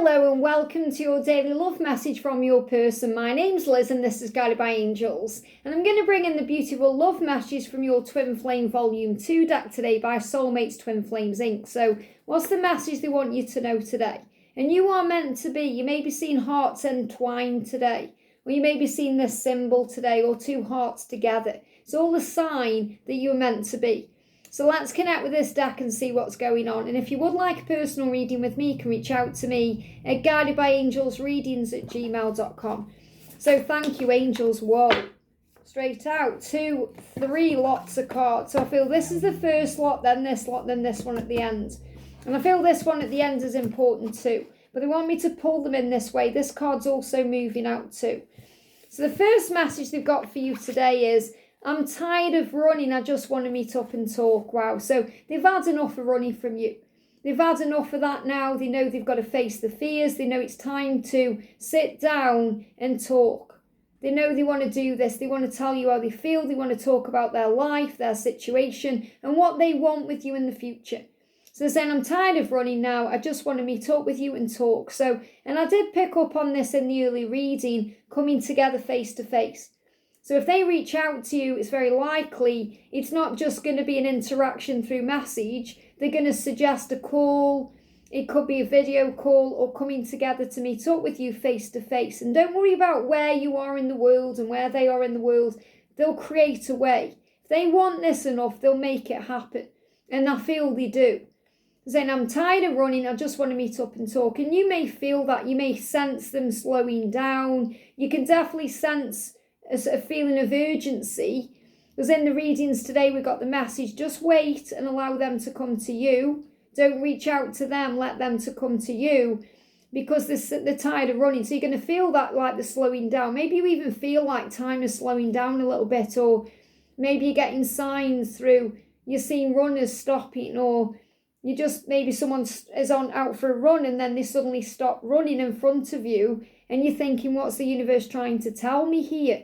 Hello and welcome to your daily love message from your person. My name's Liz and this is Guided by Angels. And I'm going to bring in the beautiful love message from your Twin Flame Volume 2 deck today by Soulmates Twin Flames Inc. So what's the message they want you to know today? And you are meant to be, you may be seeing hearts entwined today. Or you may be seeing this symbol today or two hearts together. It's all a sign that you're meant to be. So let's connect with this deck and see what's going on. And if you would like a personal reading with me, you can reach out to me at guidedbyangelsreadings@gmail.com. So thank you, angels. Whoa. Straight out. 2, 3 lots of cards. So I feel this is the first lot, then this lot, then this one at the end. And I feel this one at the end is important too. But they want me to pull them in this way. This card's also moving out too. So the first message they've got for you today is, I'm tired of running, I just want to meet up and talk. Wow, so they've had enough of running from you. They've had enough of that now. They know they've got to face the fears. They know it's time to sit down and talk. They know they want to do this. They want to tell you how they feel. They want to talk about their life, their situation, and what they want with you in the future. So they're saying, I'm tired of running now. I just want to meet up with you and talk. So, and I did pick up on this in the early reading, coming together face to face. So if they reach out to you, it's very likely it's not just going to be an interaction through message. They're going to suggest a call. It could be a video call or coming together to meet up with you face to face. And don't worry about where you are in the world and where they are in the world. They'll create a way. If they want this enough, they'll make it happen. And I feel they do. Saying, I'm tired of running, I just want to meet up and talk. And you may feel that. You may sense them slowing down. You can definitely sense a feeling of urgency. Because in the readings today we got the message, just wait and allow them to come to you. Don't reach out to them, let them to come to you, because they're tired of running. So you're going to feel that, like the slowing down. Maybe you even feel like time is slowing down a little bit, or maybe you're getting signs through, you're seeing runners stopping, or you just, maybe someone is out for a run and then they suddenly stop running in front of you and you're thinking, what's the universe trying to tell me here?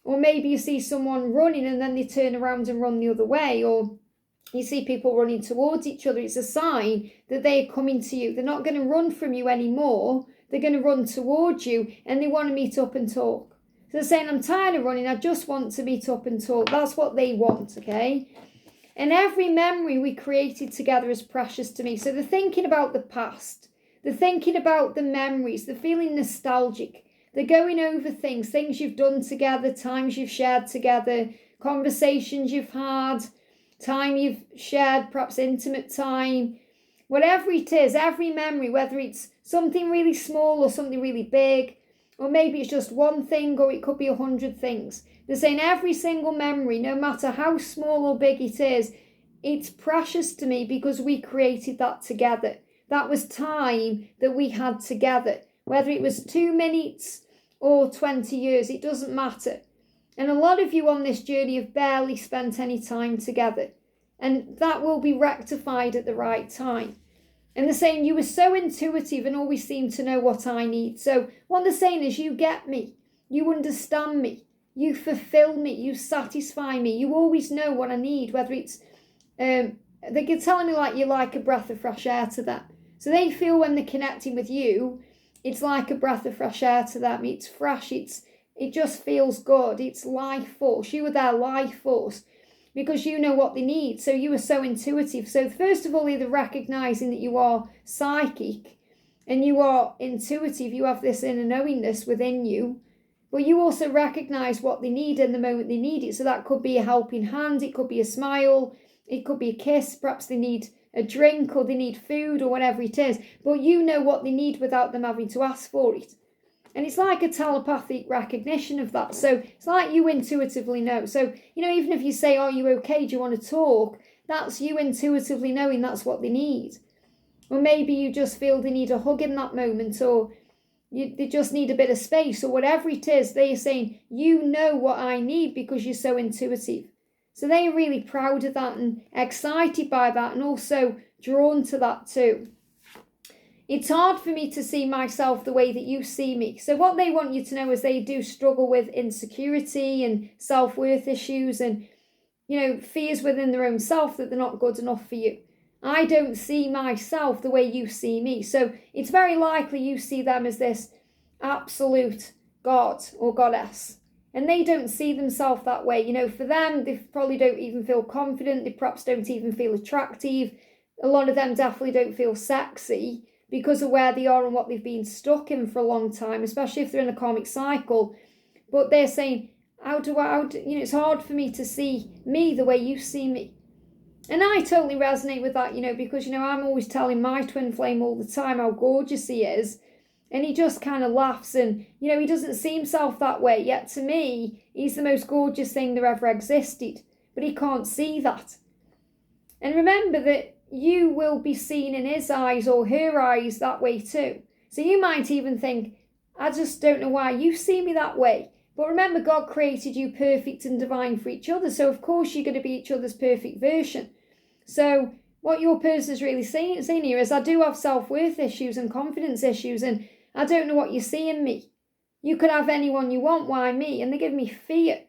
Or maybe you see someone running and then they turn around and run the other way. Or you see people running towards each other. It's a sign that they are coming to you. They're not going to run from you anymore. They're going to run towards you and they want to meet up and talk. So they're saying, I'm tired of running. I just want to meet up and talk. That's what they want, okay? And every memory we created together is precious to me. So they're thinking about the past. They're thinking about the memories. They're feeling nostalgic. They're going over things you've done together, times you've shared together, conversations you've had, time you've shared, perhaps intimate time. Whatever it is, every memory, whether it's something really small or something really big, or maybe it's just one thing or it could be 100 things. They're saying every single memory, no matter how small or big it is, it's precious to me because we created that together. That was time that we had together. Whether it was 2 minutes or 20 years, it doesn't matter. And a lot of you on this journey have barely spent any time together. And that will be rectified at the right time. And they're saying you were so intuitive and always seem to know what I need. So what they're saying is you get me. You understand me. You fulfill me. You satisfy me. You always know what I need. Whether it's, they're telling me like you're like a breath of fresh air to them. So they feel when they're connecting with you, it's like a breath of fresh air to them. It's fresh. It just feels good. It's life force. You are their life force because you know what they need. So you are so intuitive. So first of all, they're recognizing that you are psychic and you are intuitive. You have this inner knowingness within you. But you also recognize what they need in the moment they need it. So that could be a helping hand. It could be a smile. It could be a kiss. Perhaps they need a drink or they need food or whatever it is, but you know what they need without them having to ask for it. And it's like a telepathic recognition of that. So it's like you intuitively know. So, you know, even if you say, are you okay? Do you want to talk? That's you intuitively knowing that's what they need. Or maybe you just feel they need a hug in that moment, or they just need a bit of space, or whatever it is. They're saying, you know what I need because you're so intuitive. So they're really proud of that and excited by that and also drawn to that too. It's hard for me to see myself the way that you see me. So what they want you to know is they do struggle with insecurity and self-worth issues and, you know, fears within their own self that they're not good enough for you. I don't see myself the way you see me. So it's very likely you see them as this absolute God or goddess. And they don't see themselves that way. You know, for them, they probably don't even feel confident. They perhaps don't even feel attractive. A lot of them definitely don't feel sexy because of where they are and what they've been stuck in for a long time, especially if they're in a karmic cycle. But they're saying, it's hard for me to see me the way you see me. And I totally resonate with that, because, I'm always telling my twin flame all the time how gorgeous he is. And he just kind of laughs and, he doesn't see himself that way. Yet to me, he's the most gorgeous thing that ever existed. But he can't see that. And remember that you will be seen in his eyes or her eyes that way too. So you might even think, I just don't know why you see me that way. But remember, God created you perfect and divine for each other. So of course you're going to be each other's perfect version. So what your person is really saying here is, I do have self-worth issues and confidence issues, and I don't know what you see in me. You could have anyone you want, why me? And they give me fear.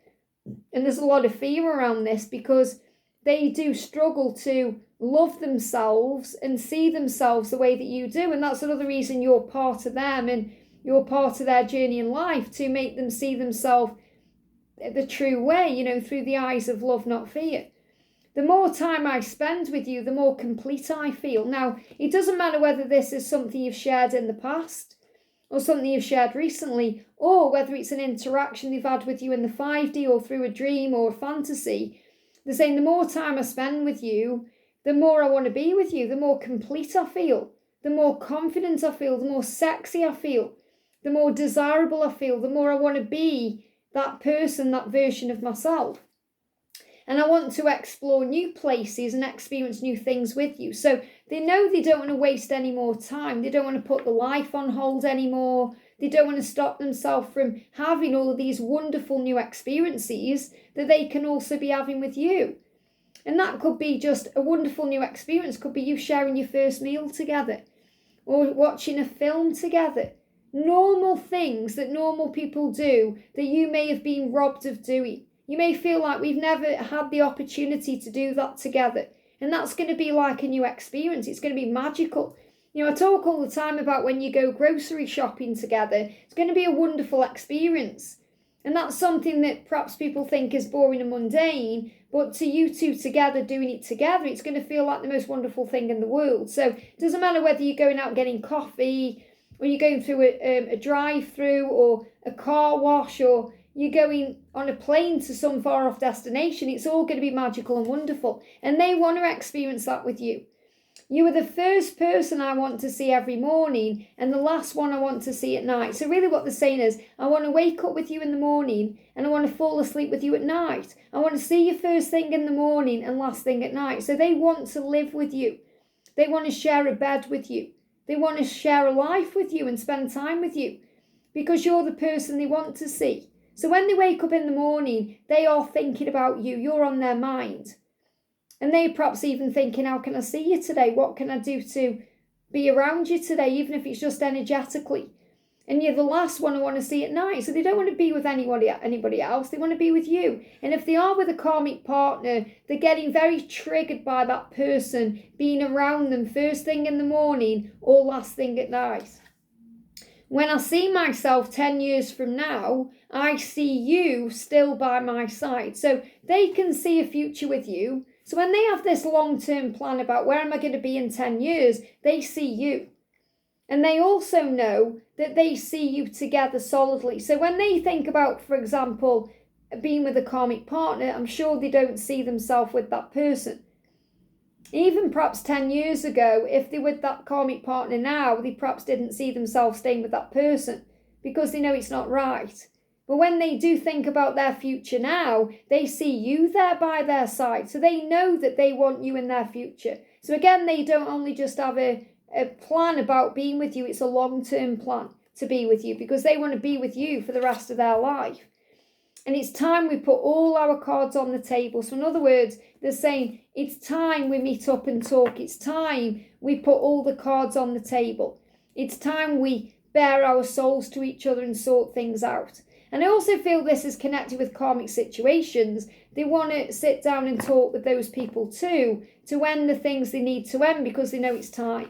And there's a lot of fear around this because they do struggle to love themselves and see themselves the way that you do. And that's another reason you're part of them and you're part of their journey in life, to make them see themselves the true way, through the eyes of love, not fear. The more time I spend with you, the more complete I feel. Now, it doesn't matter whether this is something you've shared in the past or something you've shared recently, or whether it's an interaction they've had with you in the 5D or through a dream or a fantasy. They're saying the more time I spend with you, the more I want to be with you, the more complete I feel, the more confident I feel, the more sexy I feel, the more desirable I feel, the more I want to be that person, that version of myself. And I want to explore new places and experience new things with you. So they know they don't want to waste any more time. They don't want to put the life on hold anymore. They don't want to stop themselves from having all of these wonderful new experiences that they can also be having with you. And that could be just a wonderful new experience. Could be you sharing your first meal together or watching a film together. Normal things that normal people do that you may have been robbed of doing. You may feel like we've never had the opportunity to do that together. And that's going to be like a new experience. It's going to be magical. I talk all the time about when you go grocery shopping together. It's going to be a wonderful experience. And that's something that perhaps people think is boring and mundane. But to you two together, doing it together, it's going to feel like the most wonderful thing in the world. So it doesn't matter whether you're going out getting coffee, or you're going through a drive-through or a car wash, or you're going on a plane to some far off destination. It's all going to be magical and wonderful. And they want to experience that with you. You are the first person I want to see every morning and the last one I want to see at night. So really what they're saying is, I want to wake up with you in the morning and I want to fall asleep with you at night. I want to see you first thing in the morning and last thing at night. So they want to live with you. They want to share a bed with you. They want to share a life with you and spend time with you because you're the person they want to see. So when they wake up in the morning, they are thinking about you. You're on their mind. And they're perhaps even thinking, how can I see you today? What can I do to be around you today, even if it's just energetically? And you're the last one I want to see at night. So they don't want to be with anybody else. They want to be with you. And if they are with a karmic partner, they're getting very triggered by that person being around them first thing in the morning or last thing at night. When I see myself 10 years from now, I see you still by my side. So they can see a future with you. So when they have this long-term plan about where am I going to be in 10 years, they see you. And they also know that they see you together solidly. So when they think about, for example, being with a karmic partner, I'm sure they don't see themselves with that person. Even perhaps 10 years ago, if they're with that karmic partner now, they perhaps didn't see themselves staying with that person because they know it's not right. But when they do think about their future now, they see you there by their side. So they know that they want you in their future. So again, they don't only just have a plan about being with you. It's a long-term plan to be with you because they want to be with you for the rest of their life. And it's time we put all our cards on the table. So in other words, they're saying it's time we meet up and talk. It's time we put all the cards on the table. It's time we bare our souls to each other and sort things out. And I also feel this is connected with karmic situations. They want to sit down and talk with those people too, to end the things they need to end because they know it's time.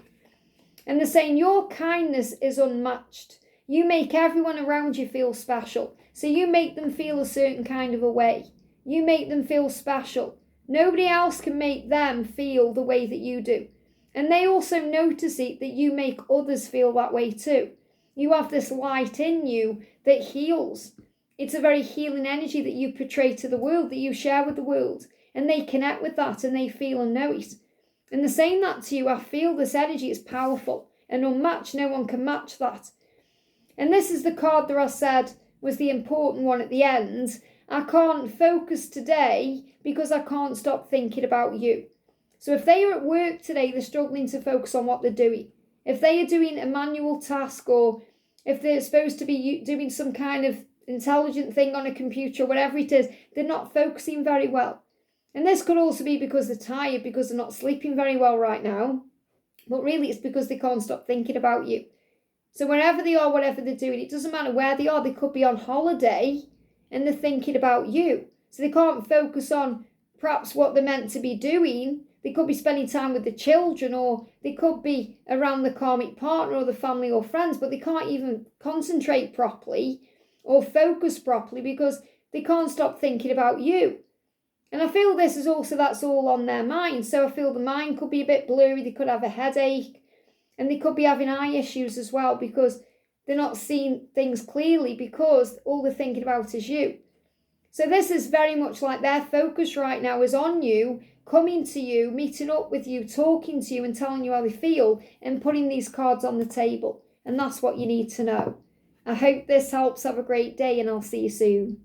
And they're saying your kindness is unmatched. You make everyone around you feel special. So you make them feel a certain kind of a way. You make them feel special. Nobody else can make them feel the way that you do. And they also notice it that you make others feel that way too. You have this light in you that heals. It's a very healing energy that you portray to the world, that you share with the world. And they connect with that and they feel and know it. And they're saying that to you, I feel this energy is powerful and unmatched. No one can match that. And this is the card that I said was the important one at the end. I can't focus today because I can't stop thinking about you. So if they are at work today, they're struggling to focus on what they're doing. If they are doing a manual task, or if they're supposed to be doing some kind of intelligent thing on a computer, whatever it is, they're not focusing very well. And this could also be because they're tired, because they're not sleeping very well right now. But really it's because they can't stop thinking about you. So wherever they are, whatever they're doing, it doesn't matter where they are. They could be on holiday and they're thinking about you. So they can't focus on perhaps what they're meant to be doing. They could be spending time with the children, or they could be around the karmic partner or the family or friends, but they can't even concentrate properly or focus properly because they can't stop thinking about you. And I feel this is also, that's all on their mind. So I feel the mind could be a bit blurry. They could have a headache. And they could be having eye issues as well because they're not seeing things clearly because all they're thinking about is you. So this is very much like their focus right now is on you, coming to you, meeting up with you, talking to you and telling you how they feel and putting these cards on the table. And that's what you need to know. I hope this helps. Have a great day and I'll see you soon.